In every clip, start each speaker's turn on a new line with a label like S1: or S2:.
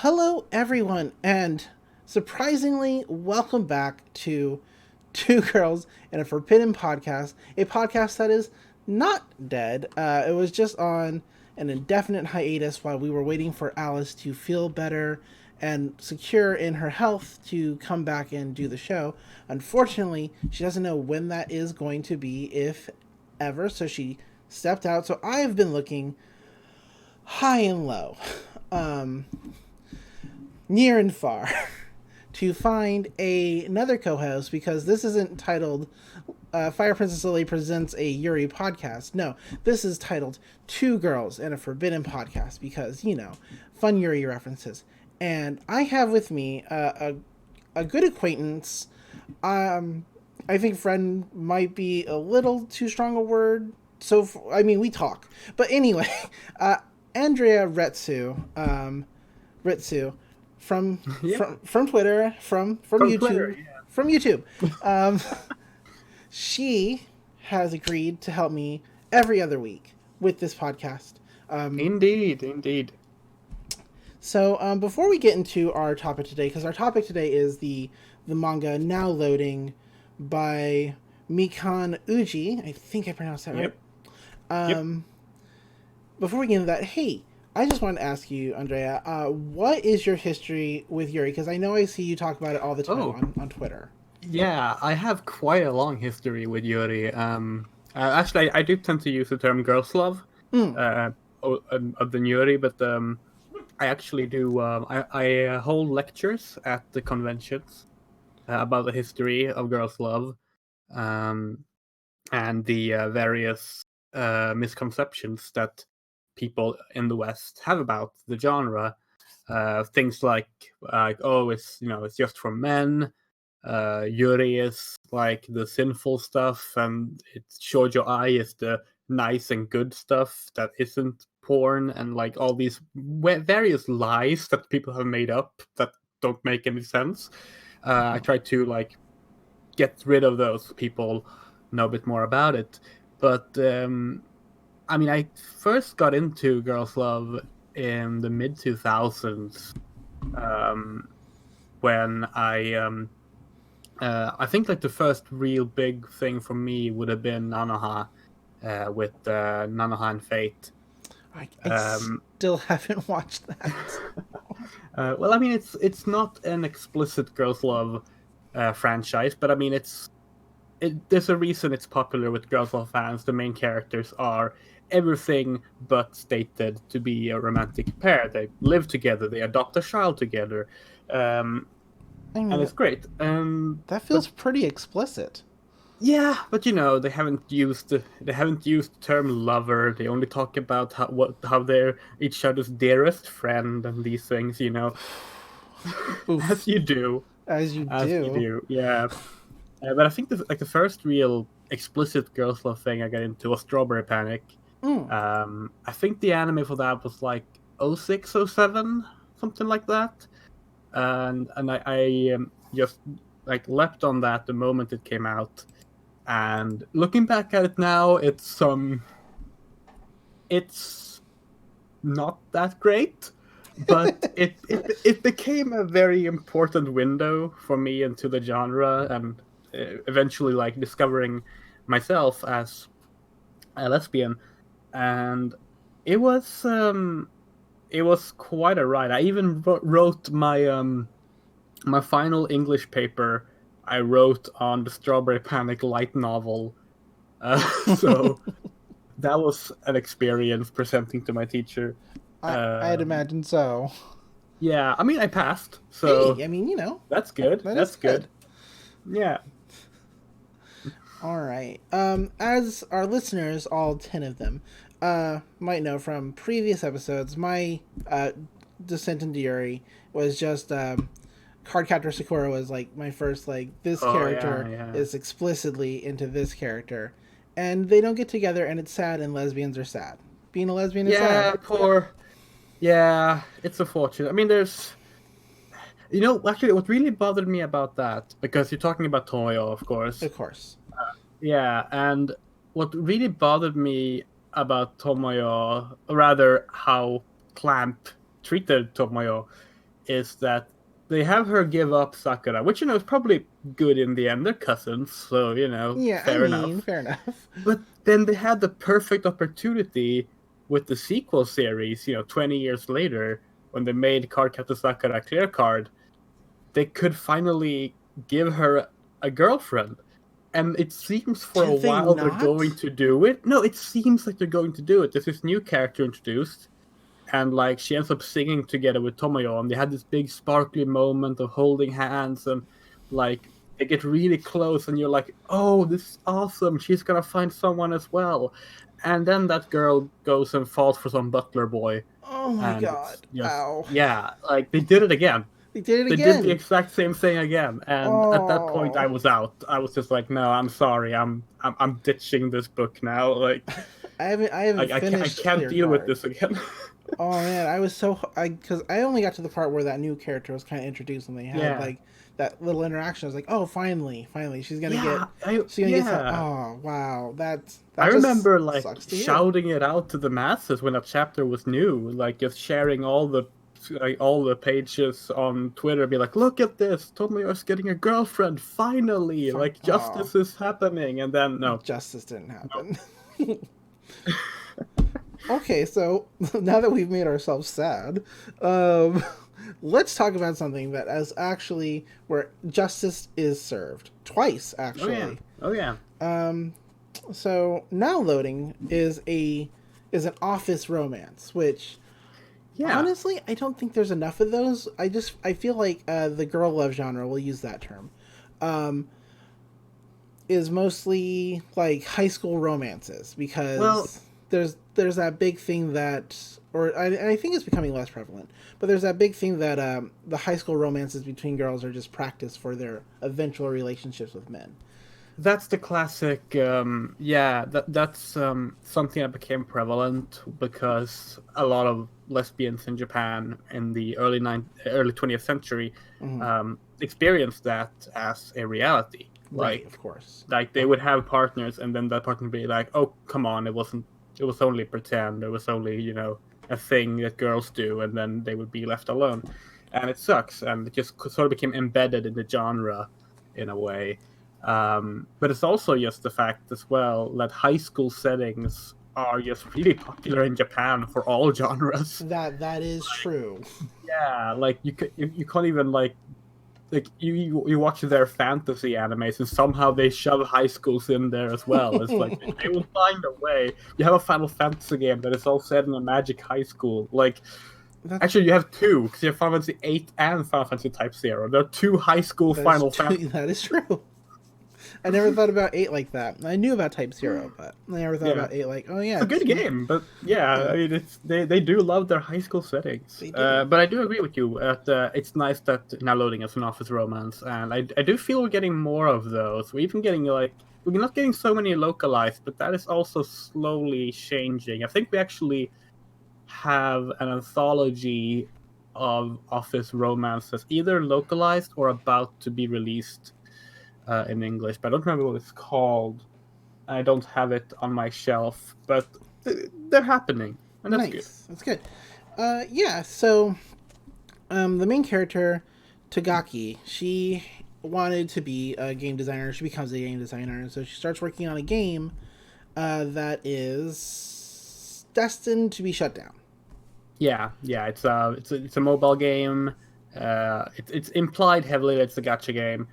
S1: Hello, everyone, and surprisingly, welcome back to Two Girls and a Forbidden Podcast, a podcast that is not dead. It was just on an indefinite hiatus while we were waiting for Alice to feel better and secure in her health to come back and do the show. Unfortunately, she doesn't know when that is going to be, if ever, so she stepped out. So I have been looking high and low. Um, Near and far to find another co-host because this isn't titled Fire Princess Lily presents a Yuri podcast. No, this is titled Two Girls and a Forbidden Podcast because, fun Yuri references. And I have with me a good acquaintance. I think friend might be a little too strong a word. So, we talk. But anyway, Andrea Ritsu from
S2: Yeah,
S1: from Twitter, from
S2: from Twitter.
S1: YouTube, from YouTube. Um, she has agreed to help me every other week with this podcast. Um,
S2: Indeed, indeed.
S1: so before we get into our topic today, because our topic today is the manga Now Loading by Mikan Uji. I think I pronounced that right.
S2: Yep, yep.
S1: Um, Before we get into that, hey, I just wanted to ask you, Andrea, what is your history with Yuri? Because I know I see you talk about it all the time
S2: Oh,
S1: on Twitter.
S2: yeah. I have quite a long history with Yuri. Actually, I do tend to use the term "girls love"
S1: Mm.
S2: uh, of the Yuri, but I actually do. I hold lectures at the conventions about the history of girls love, um, and the various misconceptions that people in the West have about the genre. Things like oh, it's just for men. Yuri is like the sinful stuff, and it's shoujo ai is the nice and good stuff that isn't porn, and like all these various lies that people have made up that don't make any sense. I try to like get rid of those. People know a bit more about it, but I first got into girls love in the mid 2000s, um, when I think like the first real big thing for me would have been Nanoha, with Nanoha and Fate.
S1: I
S2: Um,
S1: still haven't watched that.
S2: well, I mean, it's not an explicit girls love franchise, but I mean, there's a reason it's popular with girls love fans. The main characters are everything but stated to be a romantic pair. They live together, they adopt a child together, um,
S1: I
S2: and
S1: mean,
S2: it's great.
S1: that
S2: But
S1: feels pretty explicit.
S2: yeah, but they haven't used the term lover. They only talk about how they're each other's dearest friend and these things,
S1: Oof,
S2: as you do,
S1: as you
S2: as you
S1: do.
S2: do. Yeah, but I think the first real explicit girls love thing I got into was Strawberry Panic.
S1: Mm.
S2: I think the anime for that was like '06, '07, something like that, and I just like leapt on that the moment it came out. And looking back at it now, it's not that great, but it became a very important window for me into the genre, and eventually like discovering myself as a lesbian. And it was um it was quite a ride. I even wrote my final English paper. I wrote on the Strawberry Panic light novel. So that was an experience presenting to my teacher.
S1: I'd
S2: Um,
S1: imagine so.
S2: yeah, I mean, I passed,
S1: Hey,
S2: so
S1: that,
S2: that's good.
S1: that is
S2: That's good.
S1: good.
S2: Yeah.
S1: All right. As our listeners, all 10 of them, might know from previous episodes, my descent into Yuri was just Cardcaptor Sakura was like my first like this
S2: Oh yeah,
S1: character
S2: yeah,
S1: is explicitly into this character, and they don't get together, and it's sad, and lesbians are sad. Being a lesbian is sad.
S2: yeah. Poor. Yeah, it's unfortunate. I mean, actually, what really bothered me about that, because you're talking about Toyo, of course.
S1: Of course.
S2: Yeah, and what really bothered me about Tomoyo, or rather how Clamp treated Tomoyo, is that they have her give up Sakura, which is probably good in the end. They're cousins, so
S1: Yeah, I
S2: fair
S1: mean,
S2: enough.
S1: fair enough.
S2: But then they had the perfect opportunity with the sequel series, 20 years later, when they made Cardcaptor Sakura Clear Card, they could finally give her a girlfriend. And it seems for a
S1: Did they
S2: while they're going
S1: not?
S2: to do it. No, it seems like they're going to do it. There's this new character introduced, and like she ends up singing together with Tomoyo, and they had this big sparkly moment of holding hands, and like they get really close, and you're like, oh, this is awesome, she's gonna find someone as well. And then that girl goes and falls for some butler boy,
S1: Oh my
S2: and it's
S1: god!
S2: just,
S1: Wow,
S2: yeah, like they did it again.
S1: they did it
S2: They did the
S1: again.
S2: exact same thing again, and at that point I
S1: Oh,
S2: was out. I was just like, no, I'm sorry, I'm ditching this book now. Like
S1: I haven't
S2: I
S1: finished
S2: can't
S1: Clear
S2: deal with
S1: Card.
S2: this again.
S1: Oh man, I was so because I only got to the part where that new character was kind of introduced and they had
S2: Yeah.
S1: like that little interaction. I was like, oh, finally,
S2: Yeah,
S1: she's gonna get some.
S2: yeah.
S1: Oh wow,
S2: I
S1: that just
S2: remember like
S1: sucks to hear.
S2: shouting it out to the masses when that chapter was new, like just sharing all the pages on Twitter, be like, "Look at this! Tomoyo's getting a girlfriend finally! Like
S1: Oh,
S2: justice is happening!" And then no,
S1: justice didn't
S2: no.
S1: happen. Okay, so now that we've made ourselves sad, um, let's talk about something that is actually where justice is served twice.
S2: Oh yeah,
S1: Actually,
S2: oh yeah,
S1: so now loading is an office romance, which
S2: yeah.
S1: honestly I don't think there's enough of those. I feel like the girl love genre, we'll use that term, um, is mostly like high school romances
S2: Well,
S1: because there's that big thing that, or I think it's becoming less prevalent, but there's that big thing that the high school romances between girls are just practice for their eventual relationships with men.
S2: that's the classic. Yeah, that's something that became prevalent because a lot of lesbians in Japan in the early 20th century
S1: Hmm.
S2: experienced that as a reality.
S1: Right, of course.
S2: Like they would have partners, and then that partner would be like, "Oh, come on, it wasn't. It was only pretend. It was only a thing that girls do," and then they would be left alone, and it sucks. And it just sort of became embedded in the genre in a way. But it's also just the fact as well that high school settings are just really popular in Japan for all genres.
S1: That is true.
S2: Yeah, like you can't even like you watch their fantasy animes and somehow they shove high schools in there as well. It's like they will find a way. You have a Final Fantasy game that is all set in a magic high school. Like
S1: That's
S2: actually, you have two because you have Final Fantasy 8 and Final Fantasy Type Zero. There are two high school Final Fantasy.
S1: that is true. I never thought about eight like that. I knew about Type Zero, but I never thought
S2: Yeah,
S1: about eight like, oh
S2: it's
S1: yeah,
S2: a good game, but yeah,
S1: yeah,
S2: I mean, they do love their high school settings.
S1: they do.
S2: But I do agree with you that it's nice that now loading is an office romance, and I do feel we're getting more of those. We're even getting we're not getting so many localized, but that is also slowly changing. I think we actually have an anthology of office romances, either localized or about to be released in English, but I don't remember what it's called. I don't have it on my shelf, but they're happening, and that's good.
S1: Nice. That's good. Yeah. So, the main character, Tagaki, she wanted to be a game designer. She becomes a game designer, and so she starts working on a game that is destined to be shut down.
S2: Yeah, yeah, it's a mobile game. It's implied heavily that it's a gacha game,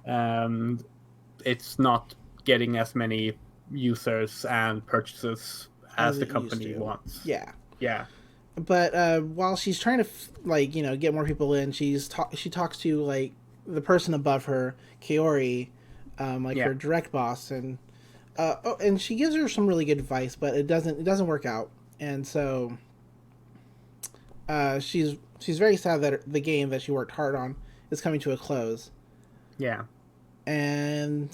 S2: and it's not getting as many users and purchases
S1: As
S2: as the
S1: it used
S2: company
S1: to.
S2: wants.
S1: Yeah.
S2: Yeah,
S1: But while she's trying to get more people in, she talks to like the person above her, Kaori, like
S2: yeah.
S1: her direct boss, and and she gives her some really good advice, but it doesn't work out, and so she's very sad that the game that she worked hard on is coming to a close,
S2: Yeah.
S1: and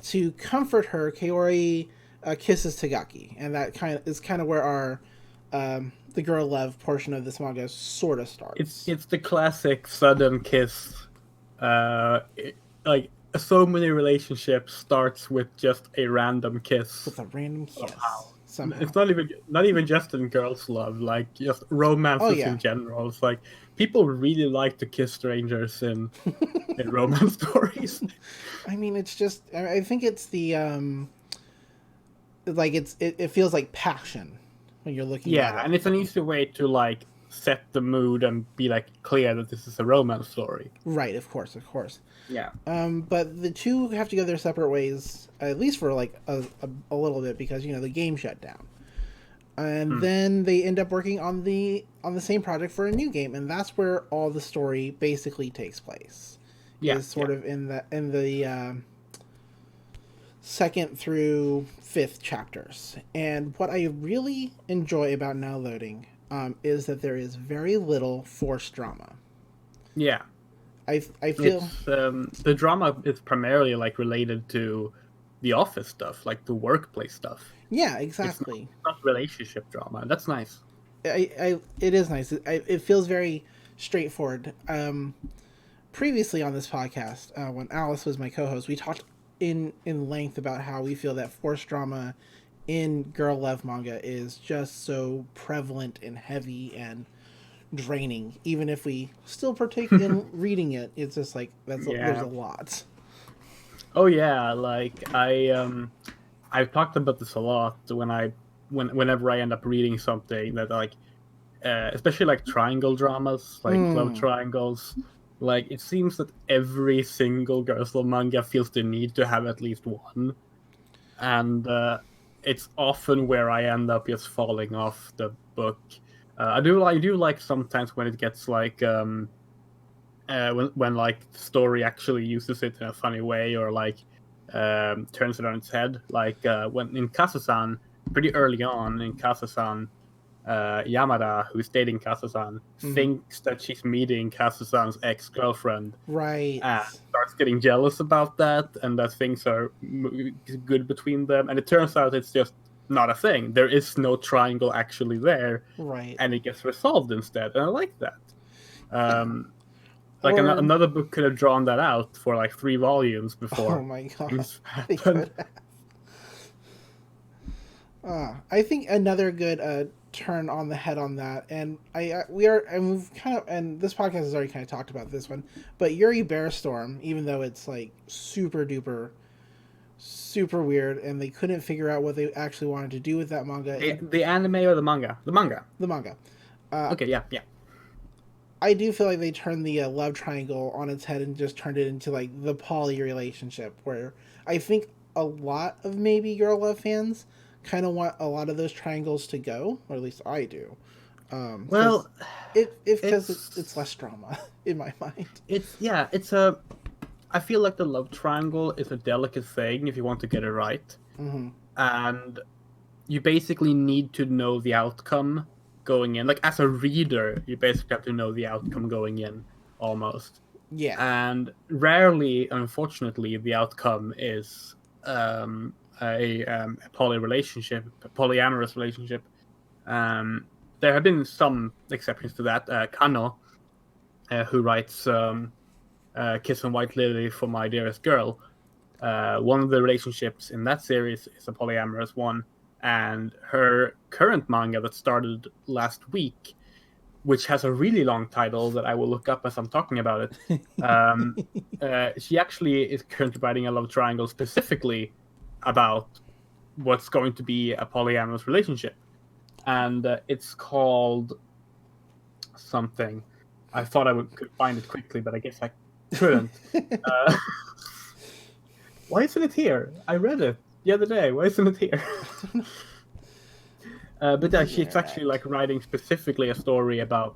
S1: to comfort her, Kaori kisses Tagaki, and that kind of where our the girl love portion of this manga sort of starts.
S2: It's the classic sudden kiss. Like so many relationships starts with just a random kiss.
S1: With a random kiss somehow.
S2: It's not even just in girls' love, like just romances in general. It's like people really like to kiss strangers in romance stories.
S1: I mean, it's just, I think it's the like it feels like passion when you're looking at it.
S2: And it's an easy way to like set the mood and be like clear that this is a romance story.
S1: Right, of course.
S2: Yeah.
S1: But the two have to go their separate ways, at least for like a little bit, because the game shut down, and then they end up working on the same project for a new game, and that's where all the story basically takes place. Is sort of in the second through fifth chapters. And what I really enjoy about Now Loading is that there is very little forced drama.
S2: Yeah.
S1: I feel
S2: the drama is primarily like related to the office stuff, like the workplace stuff.
S1: Yeah, exactly.
S2: It's not relationship drama. That's nice.
S1: It is nice. It feels very straightforward. Previously on this podcast, when Alice was my co-host, we talked in length about how we feel that forced drama in girl love manga is just so prevalent and heavy and draining. Even if we still partake in reading it, it's just like there's a lot.
S2: Oh yeah, like I've talked about this a lot whenever I end up reading something that like especially like triangle dramas, like love triangles. Like, it seems that every single girls' love manga feels the need to have at least one. And it's often where I end up just falling off the book. I do like sometimes when it gets like when like the story actually uses it in a funny way or like turns it on its head. Like when in Kazusan, pretty early on in Kazusan, Yamada, who's dating Kazusan, thinks that she's meeting Kazusan's ex-girlfriend.
S1: Right.
S2: And starts getting jealous about that, and that things are good between them. And it turns out it's just not a thing. There is no triangle actually there.
S1: Right.
S2: And it gets resolved instead. And I like that. Like another book could have drawn that out for like 3 volumes before.
S1: Oh my god. I think another good turn on the head on that, and we've kind of, and this podcast has already kind of talked about this one, but Yuri Bearstorm, even though it's like super duper super weird and they couldn't figure out what they actually wanted to do with that manga.
S2: The anime or the manga? The manga. Okay, yeah.
S1: I do feel like they turned the love triangle on its head and just turned it into like the poly relationship, where I think a lot of maybe girl love fans kind of want a lot of those triangles to go, or at least I do.
S2: Well,
S1: because it's less drama in my mind.
S2: I feel like the love triangle is a delicate thing if you want to get it right, and you basically need to know the outcome going in. Like as a reader, you basically have to know the outcome going in, almost.
S1: Yeah.
S2: And rarely, unfortunately, the outcome is a polyamorous relationship. There have been some exceptions to that. Kano, who writes Kiss and White Lily for My Dearest Girl, one of the relationships in that series is a polyamorous one, and her current manga that started last week, which has a really long title that I will look up as I'm talking about it. She actually is currently writing a love triangle specifically about what's going to be a polyamorous relationship. And it's called something. I thought I could find it quickly, but I guess I couldn't. Why isn't it here? I read it the other day. Why isn't it here? But yeah, she's actually like writing specifically a story about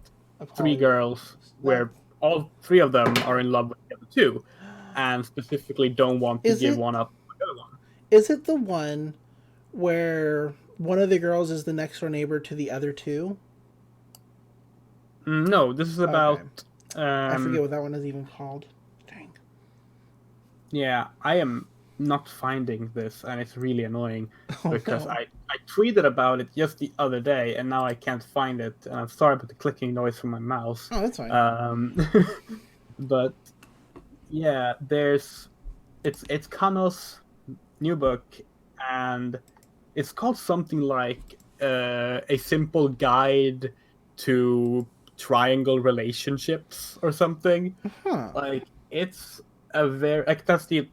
S2: 3 girls where all 3 of them are in love with the other 2, and specifically don't want to give one up for the other one.
S1: Is it the one where one of the girls is the next door neighbor to the other 2?
S2: No, this is about...
S1: I forget what that one is even called. Dang.
S2: Yeah, I am not finding this, and it's really annoying because I tweeted about it just the other day, and now I can't find it. And I'm sorry about the clicking noise from my mouse.
S1: Oh, that's fine.
S2: But yeah, there's it's Kano's new book, and it's called something like A Simple Guide to Triangle Relationships or something.
S1: Huh.
S2: Like it's a very like that's the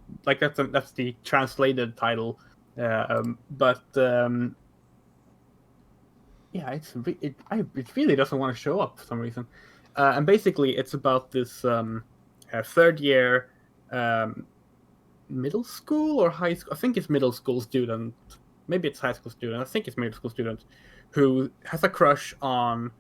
S2: translated title, but yeah, it really doesn't want to show up for some reason, and basically it's about this third year middle school or high school. I think it's middle school student. Maybe it's high school student. I think it's middle school student who has a crush on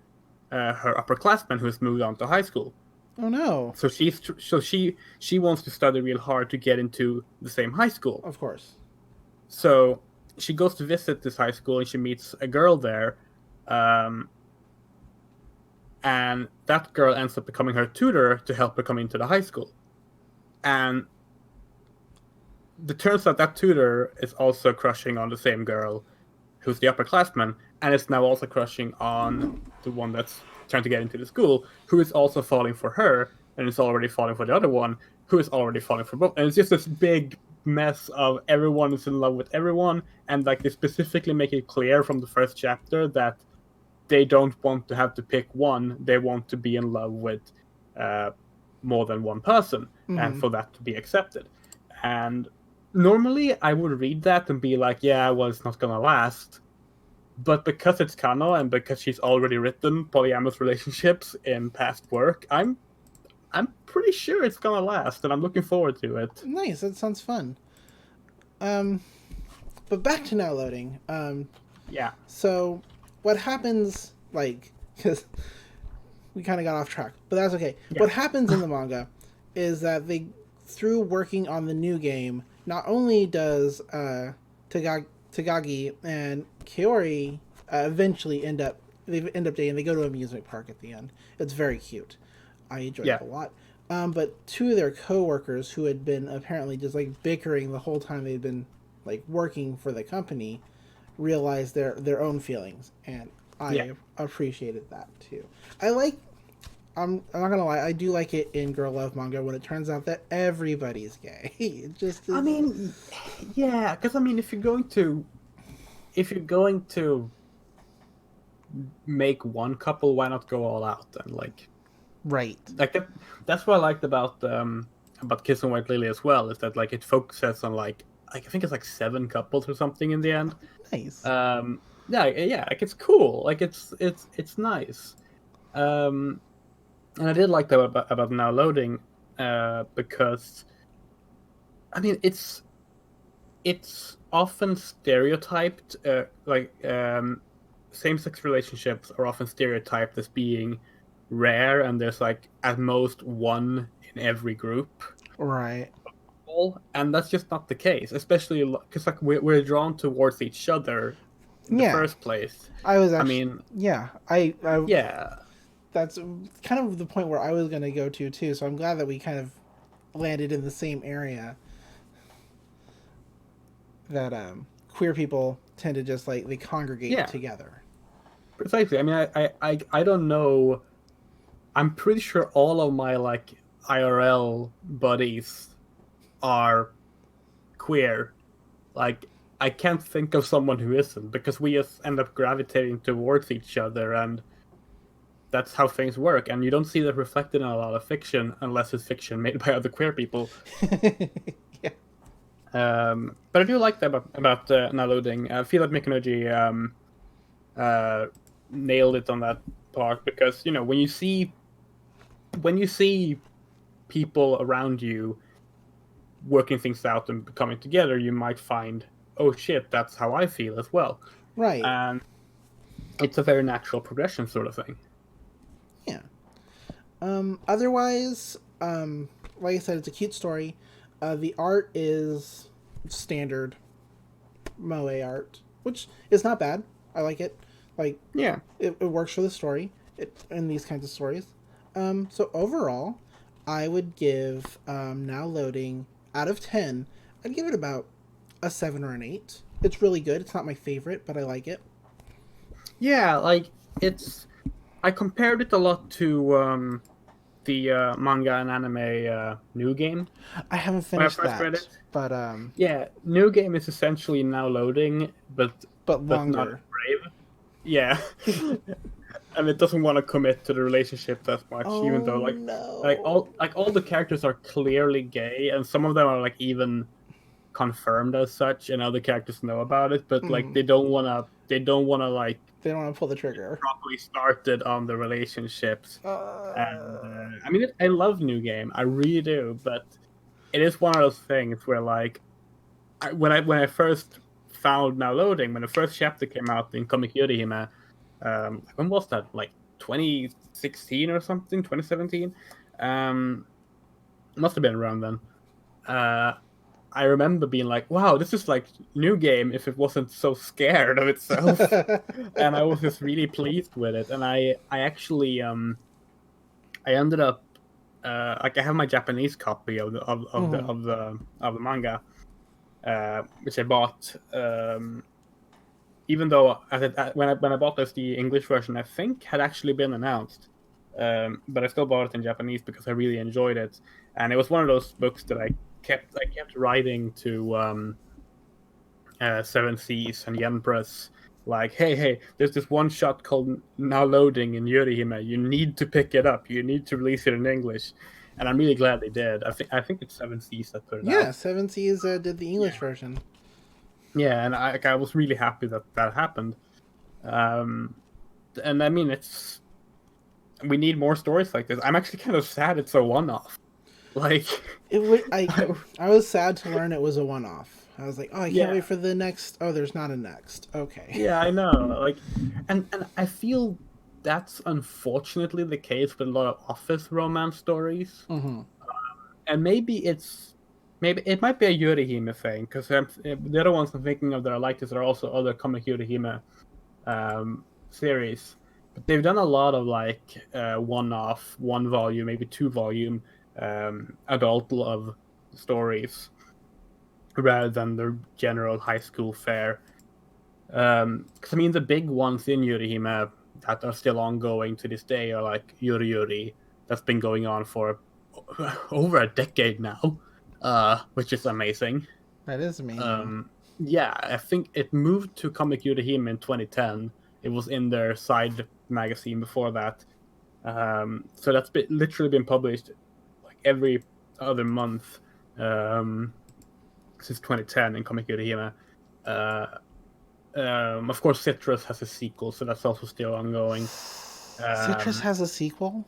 S2: her upperclassman who's moved on to high school.
S1: Oh no.
S2: So she wants to study real hard to get into the same high school.
S1: Of course.
S2: So she goes to visit this high school and she meets a girl there, and that girl ends up becoming her tutor to help her come into the high school. And it turns out that tutor is also crushing on the same girl who's the upperclassman, and is now also crushing on the one that's trying to get into the school, who is also falling for her, and is already falling for the other one, who is already falling for both. And it's just this big mess of everyone is in love with everyone, and like they specifically make it clear from the first chapter that they don't want to have to pick one, they want to be in love with more than one person, and for that to be accepted. And normally I would read that and be like, yeah, well, it's not gonna last. But because it's Kano and because she's already written polyamorous relationships in past work, I'm pretty sure it's gonna last, and I'm looking forward to it.
S1: Nice. That sounds fun. But back to now loading.
S2: Yeah.
S1: So what happens, like, because we kind of got off track, but that's okay.
S2: Yeah.
S1: What happens in the manga is that they, through working on the new game, not only does Tagagi and Kaori eventually end up dating. They go to an amusement park at the end. It's very cute. I enjoyed it a lot. But two of their co-workers who had been apparently just like bickering the whole time they'd been like working for the company realized their own feelings, and I appreciated that too. I'm not gonna lie, I do like it in girl love manga when it turns out that everybody's gay. It just is...
S2: I mean, yeah, because I mean, if you're going to make one couple, why not go all out and like,
S1: right?
S2: Like that's what I liked about Kiss and White Lily as well, is that like it focuses on like I think it's like 7 couples or something in the end.
S1: Nice.
S2: Yeah, like it's cool. Like it's nice. And I did like that about now loading, because I mean it's often stereotyped, same-sex relationships are often stereotyped as being rare, and there's like at most one in every group.
S1: Right.
S2: And that's just not the case, especially because like we're drawn towards each other in the first place.
S1: That's kind of the point where I was going to go to too, so I'm glad that we kind of landed in the same area. That queer people tend to just like they congregate together.
S2: Precisely. I mean, I don't know. I'm pretty sure all of my like IRL buddies are queer. Like I can't think of someone who isn't, because we just end up gravitating towards each other, and that's how things work. And you don't see that reflected in a lot of fiction unless it's fiction made by other queer people.
S1: Yeah.
S2: But I do like that about now loading. I feel like Mikonoji nailed it on that part, because you know when you see people around you working things out and coming together, you might find, oh shit, that's how I feel as well.
S1: Right.
S2: And it's a very natural progression sort of thing.
S1: Yeah. Otherwise, like I said, it's a cute story. The art is standard moe art, which is not bad. I like it. Like,
S2: yeah,
S1: it works for the story in these kinds of stories. So overall, I would give now loading out of 10. I'd give it about a 7 or an 8. It's really good. It's not my favorite, but I like it.
S2: Yeah, like I compared it a lot to the manga and anime New Game
S1: I haven't
S2: when I
S1: finished
S2: first read
S1: that,
S2: it.
S1: but
S2: Yeah, New Game is essentially now loading, but not as
S1: longer.
S2: brave. Yeah, and it doesn't want to commit to the relationship that much, even though
S1: Oh no.
S2: like all the characters are clearly gay, and some of them are like even confirmed as such, and other characters know about it, but like
S1: Mm,
S2: they don't wanna like
S1: they don't want to pull the trigger.
S2: properly started on the relationships. And
S1: Uh,
S2: I mean, I love New Game, I really do, but it is one of those things where like when I first found Now Loading, when the first chapter came out in Comic Yurihime, when was that? Like 2016 or something, 2017. Must have been around then. Uh, I remember being like, "Wow, this is like New Game if it wasn't so scared of itself," and I was just really pleased with it. And I actually I ended up like I have my Japanese copy of
S1: mhm.
S2: of the manga, which I bought. Even though when I bought this, the English version I think had actually been announced, but I still bought it in Japanese because I really enjoyed it, and it was one of those books that I kept writing to Seven Seas and Yen Press, like, hey, there's this one shot called Now Loading in Yurihime. You need to pick it up. You need to release it in English, and I'm really glad they did. I think it's Seven Seas that put it
S1: Yeah,
S2: out.
S1: Seven Seas did the English
S2: Yeah,
S1: version.
S2: yeah, and I was really happy that that happened. Um, and I mean, we need more stories like this. I'm actually kind of sad it's a one-off. Like,
S1: It would. I was sad to learn it was a one-off. I was like, oh, I can't
S2: yeah,
S1: wait for the next. Oh, there's not a next. Okay.
S2: yeah, I know. Like, and I feel that's unfortunately the case with a lot of office romance stories.
S1: Mm-hmm.
S2: And maybe it might be a Yurihime thing because the other ones I'm thinking of that are like this are also other comic Yurihime series. But they've done a lot of like one-off, one volume, maybe two volume adult love stories rather than the general high school fare. Because I mean, the big ones in Yurihime that are still ongoing to this day are like Yuri Yuri, that's been going on for over a decade now, which is amazing.
S1: That is amazing.
S2: Yeah, I think it moved to Comic Yurihime in 2010. It was in their side magazine before that. So that's literally been published like every other month um, since 2010 in Comic Yurihime. Uh, of course, Citrus has a sequel, so that's also still ongoing.
S1: Citrus
S2: Um,
S1: has a sequel.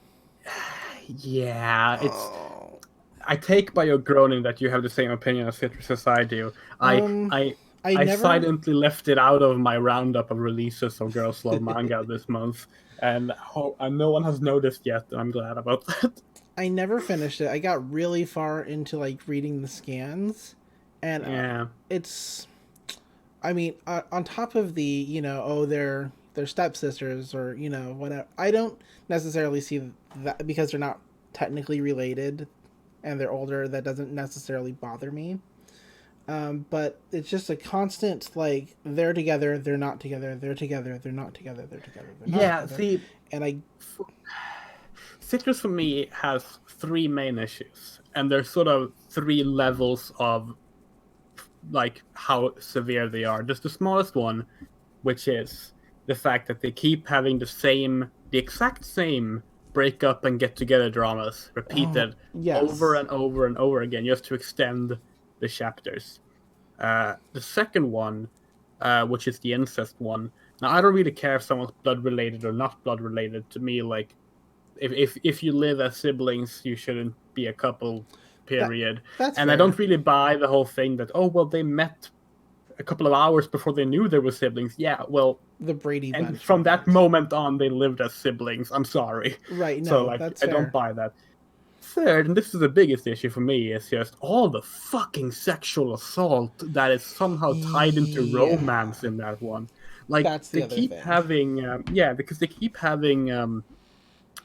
S2: yeah, it's.
S1: Oh.
S2: I take by your groaning that you have the same opinion as Citrus as I do. I
S1: Um,
S2: I
S1: I
S2: I
S1: never.
S2: silently left it out of my roundup of releases of Girls Love manga this month, and no one has noticed yet. And I'm glad about that.
S1: I never finished it. I got really far into like reading the scans, and
S2: Yeah,
S1: it's. I mean, on top of the oh they're stepsisters or whatever. I don't necessarily see that because they're not technically related, and they're older. That doesn't necessarily bother me. But it's just a constant like they're together, they're not together, they're together, they're not together, they're together, they're not
S2: yeah.
S1: together,
S2: See,
S1: and I
S2: Citrus for me has three main issues, and there's sort of three levels of like how severe they are. There's the smallest one, which is the fact that they keep having the exact same break up and get together dramas
S1: oh
S2: repeated over
S1: yes,
S2: and over and over again just to extend the chapters. The second one, which is the incest one. Now I don't really care if someone's blood related or not blood related. To me, like if you live as siblings, you shouldn't be a couple.
S1: that
S2: Period.
S1: that's
S2: And I
S1: fair.
S2: don't really buy the whole thing that they met a couple of hours before they knew they were siblings. Yeah, well,
S1: The Brady
S2: and
S1: Bunch
S2: from that
S1: moment,
S2: moment on, they lived as siblings. I'm sorry.
S1: right?
S2: So,
S1: No,
S2: like,
S1: that's
S2: I don't
S1: fair.
S2: buy that. Third, and this is the biggest issue for me, is just all the fucking sexual assault that is somehow tied into
S1: Yeah,
S2: romance in that one. Like,
S1: that's the
S2: they
S1: other
S2: keep
S1: thing.
S2: having, yeah, because they keep having,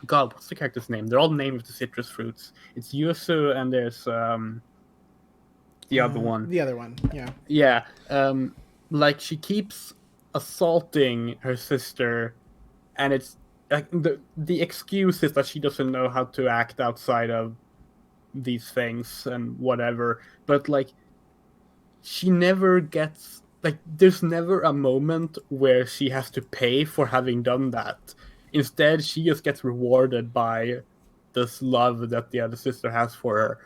S2: God, what's the character's name? They're all named the citrus fruits. It's Yusu, and there's the other one.
S1: The other one, yeah.
S2: Yeah, like she keeps assaulting her sister, and it's like the excuse is that she doesn't know how to act outside of these things and whatever. But like, she never gets like. There's never a moment where she has to pay for having done that. Instead, she just gets rewarded by this love that the other sister has for her.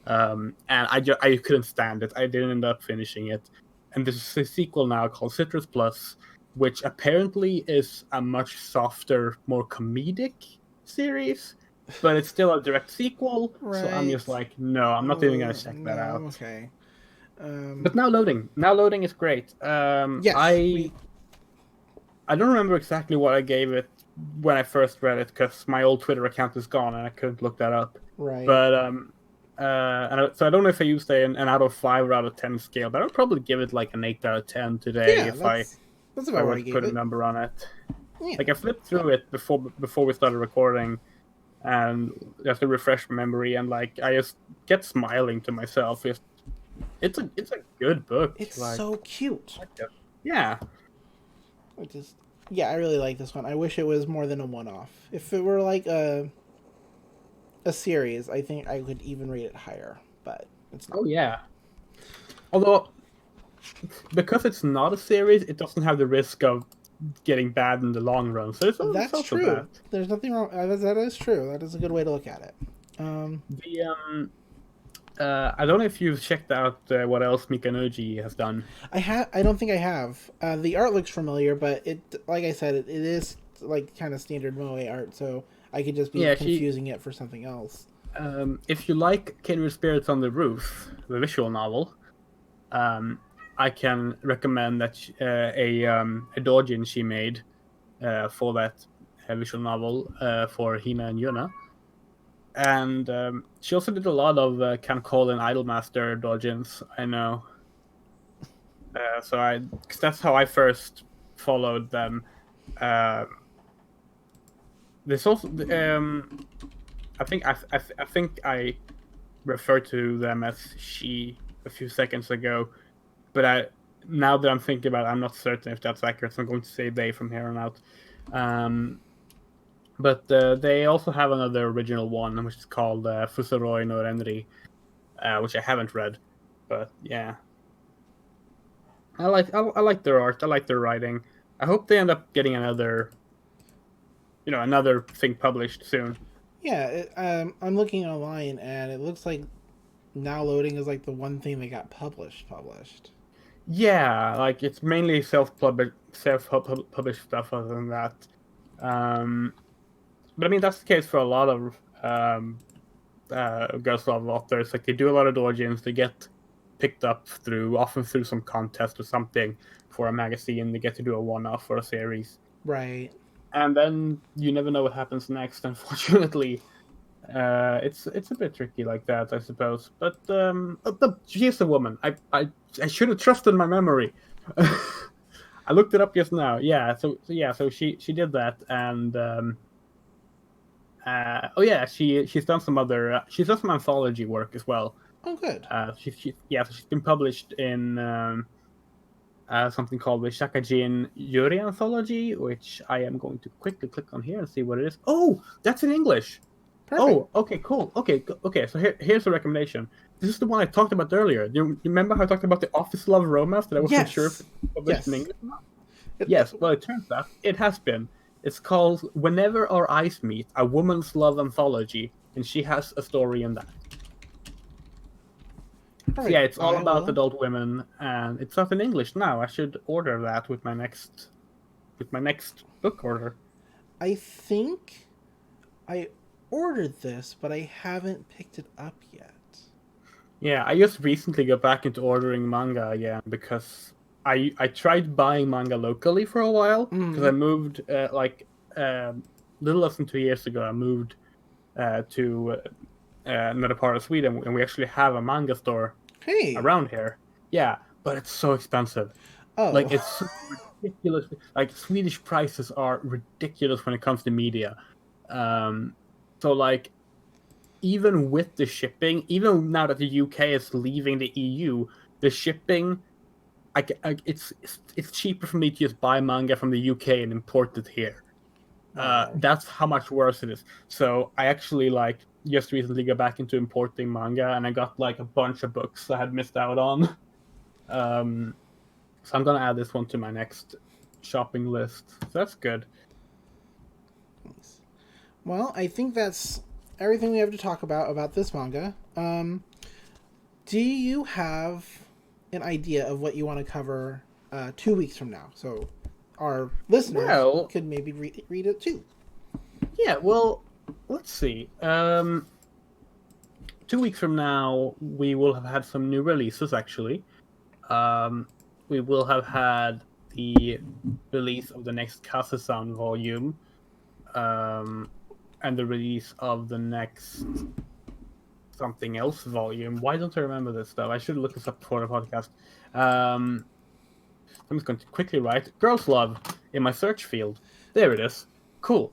S2: And I couldn't stand it. I didn't end up finishing it. And there's a sequel now called Citrus Plus, which apparently is a much softer, more comedic series, but it's still a direct sequel.
S1: Right.
S2: So I'm just like, no, I'm not even gonna check that
S1: No,
S2: out.
S1: okay.
S2: But now loading is great.
S1: Yes,
S2: I don't remember exactly what I gave it when I first read it because my old Twitter account is gone and I couldn't look that up.
S1: right.
S2: But so I don't know if I used an out of 5 or out of 10 scale, but I would probably give it like an 8 out of 10 today if I
S1: about
S2: were
S1: what I
S2: to
S1: gave
S2: put a
S1: it.
S2: number on it.
S1: Yeah.
S2: Like I flipped through it before we started recording, and just to refresh my memory, and like I just kept smiling to myself. It's a good book.
S1: It's
S2: like,
S1: so cute.
S2: Yeah.
S1: I really like this one. I wish it was more than a one-off. If it were like a series, I think I could even rate it higher. But it's not.
S2: Oh yeah. Although, because it's not a series, it doesn't have the risk of getting bad in the long run. So
S1: That's
S2: also
S1: true.
S2: bad.
S1: There's nothing wrong. That is true. That is a good way to look at it.
S2: I don't know if you've checked out what else Mikanuji has done.
S1: I don't think I have. The art looks familiar, but like I said, it is like kind of standard moe art, so I could just be confusing it for something else.
S2: If you like Kindred Spirits on the Roof, the visual novel, I can recommend that a doujin she made for that visual novel for Hina and Yuna. And she also did a lot of Cancol and Idolmaster doujins, I know. Cause that's how I first followed them. There's also, I think I referred to them as she a few seconds ago, but now that I'm thinking about it, I'm not certain if that's accurate, so I'm going to say they from here on out. But they also have another original one, which is called Fusuroi no Renri, which I haven't read, but yeah. I like their art. I like their writing. I hope they end up getting another thing published soon.
S1: Yeah, I'm looking online, and it looks like Now Loading is like the one thing that got published.
S2: Yeah, like it's mainly self-published stuff. Other than that, but I mean that's the case for a lot of Girls Love authors. Like they do a lot of doujins. They get picked up often through some contest or something for a magazine. They get to do a one-off or a series.
S1: Right.
S2: And then you never know what happens next. Unfortunately, it's a bit tricky like that, I suppose. But she's a woman. I should have trusted my memory. I looked it up just now. Yeah. So she did that, and she's done some other. She's done some anthology work as well.
S1: Oh, good.
S2: So she's been published in something called the Shakajin Yuri Anthology, which I am going to quickly click on here and see what it is. Oh, that's in English.
S1: Perfect.
S2: Oh, okay, cool. Okay. So here's a recommendation. This is the one I talked about earlier. You remember how I talked about the Office Love Romance that I wasn't sure if it was published in English or not? Yes, well, it turns out it has been. It's called Whenever Our Eyes Meet, a Woman's Love Anthology, and she has a story in that. So yeah, it's all about adult women, and it's not in English now. I should order that with my next book order.
S1: I think I ordered this, but I haven't picked it up yet.
S2: Yeah, I just recently got back into ordering manga again because I tried buying manga locally for a while because I moved little less than 2 years ago. I moved to another part of Sweden, and we actually have a manga store around here. Yeah, but it's so expensive.
S1: Oh,
S2: like it's ridiculous. Like Swedish prices are ridiculous when it comes to media. So like, even with the shipping, even now that the UK is leaving the EU, the shipping, it's cheaper for me to just buy manga from the UK and import it here.
S1: Wow.
S2: That's how much worse it is. So I actually just recently got back into importing manga, and I got a bunch of books I had missed out on. So I'm gonna add this one to my next shopping list. So that's good.
S1: Nice. Well, I think that's everything we have to talk about this manga. Do you have an idea of what you want to cover 2 weeks from now? So our listeners
S2: Well,
S1: could maybe read it too.
S2: yeah. Well, let's see. 2 weeks from now, we will have had some new releases. Actually, we will have had the release of the next Kase-san volume, and the release of the next something else volume. Why don't I remember this stuff? I should look this up before the podcast. I'm just going to quickly write Girls Love in my search field. There it is. Cool.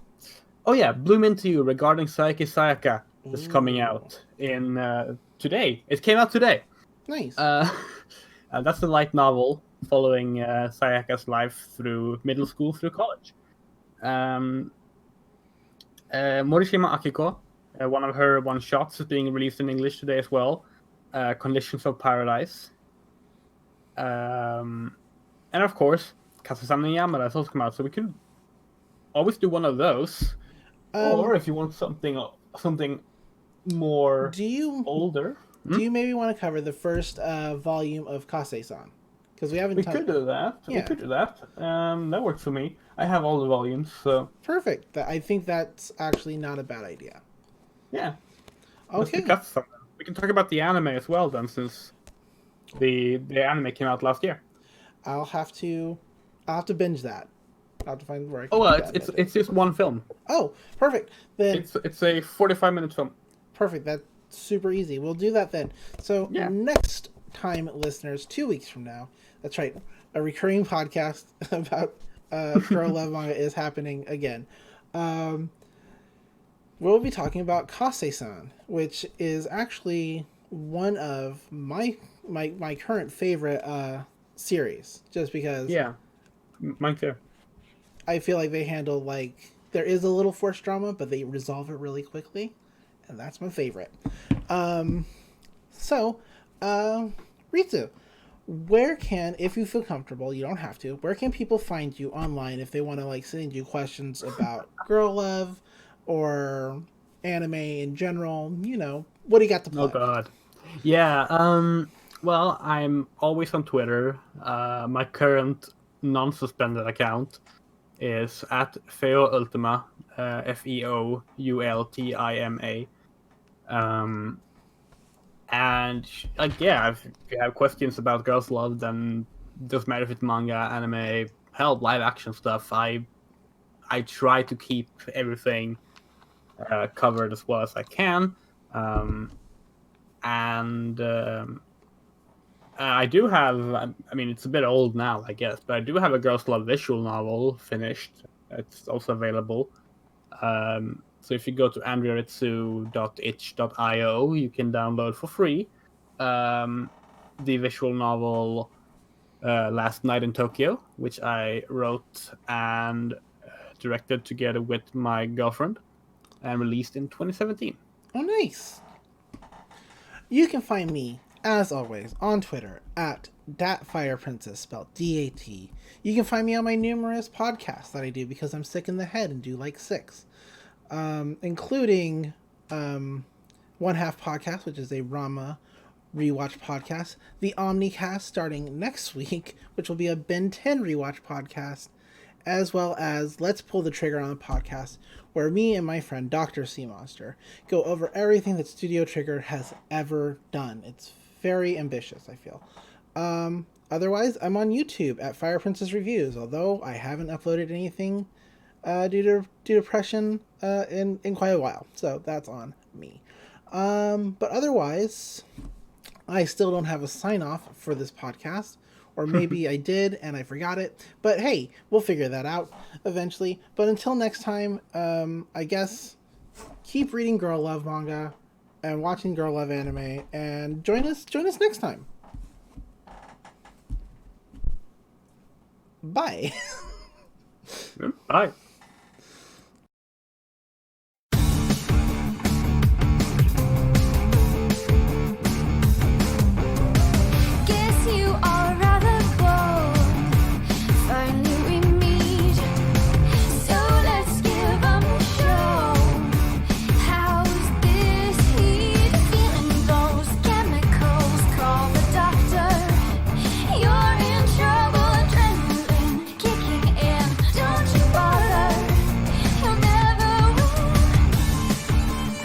S2: Oh yeah, Bloom Into You regarding Saiki Sayaka is coming
S1: Ooh.
S2: out in today. It came out today.
S1: Nice.
S2: That's a light novel following Sayaka's life through middle school through college. Morishima Akiko, one of her one-shots, is being released in English today as well. Conditions of Paradise. And of course, Kase-san and Yamada has also come out, so we could always do one of those. Or if you want something more older.
S1: Do you maybe want to cover the first volume of Kase-san? Because we haven't.
S2: We could do that.
S1: Yeah.
S2: We could do that. That works for me. I have all the volumes, so
S1: perfect. I think that's actually not a bad idea.
S2: Yeah.
S1: Okay.
S2: We can talk about the anime as well then, since the anime came out last year.
S1: I'll have to binge that. I'll have to find where I can.
S2: Oh well, it's just one film.
S1: Oh, perfect. Then
S2: it's a 45-minute film.
S1: Perfect. That's super easy. We'll do that then. So next time, listeners, 2 weeks from now. That's right. A recurring podcast about Girl Love Manga is happening again. We'll be talking about Kase-san, which is actually one of my current favorite series. Just because.
S2: Yeah, mine too.
S1: I feel like they handle there is a little forced drama, but they resolve it really quickly, and that's my favorite. Ritsu, where can, if you feel comfortable, you don't have to, where can people find you online if they want to send you questions about Girl Love or anime in general? What do you got to plug?
S2: Oh god. Yeah, well, I'm always on Twitter. My current non-suspended account is at FeoUltima, FeoUltima. And if you have questions about Girls Love, then doesn't matter if it's manga, anime, hell, live action stuff. I try to keep everything covered as well as I can. I do have, it's a bit old now, I guess, but I do have a Girls Love visual novel finished. It's also available. So if you go to andrearitsu.itch.io, you can download for free the visual novel Last Night in Tokyo, which I wrote and directed together with my girlfriend and released in 2017.
S1: Oh, nice. You can find me, as always, on Twitter at DatFirePrincess, spelled D-A-T. You can find me on my numerous podcasts that I do because I'm sick in the head and do 6, including One Half Podcast, which is a Rama rewatch podcast, the Omnicast starting next week, which will be a Ben 10 rewatch podcast, as well as Let's Pull the Trigger on the podcast, where me and my friend Dr. Sea Monster go over everything that Studio Trigger has ever done. It's very ambitious, I feel. Otherwise, I'm on YouTube at Fire Princess Reviews, although I haven't uploaded anything due to depression in quite a while, so that's on me. But otherwise, I still don't have a sign-off for this podcast, or maybe I did and I forgot it, but hey, we'll figure that out eventually. But until next time, I guess keep reading Girl Love manga and watching Girl Love anime, and join us next time. Bye.
S2: Bye.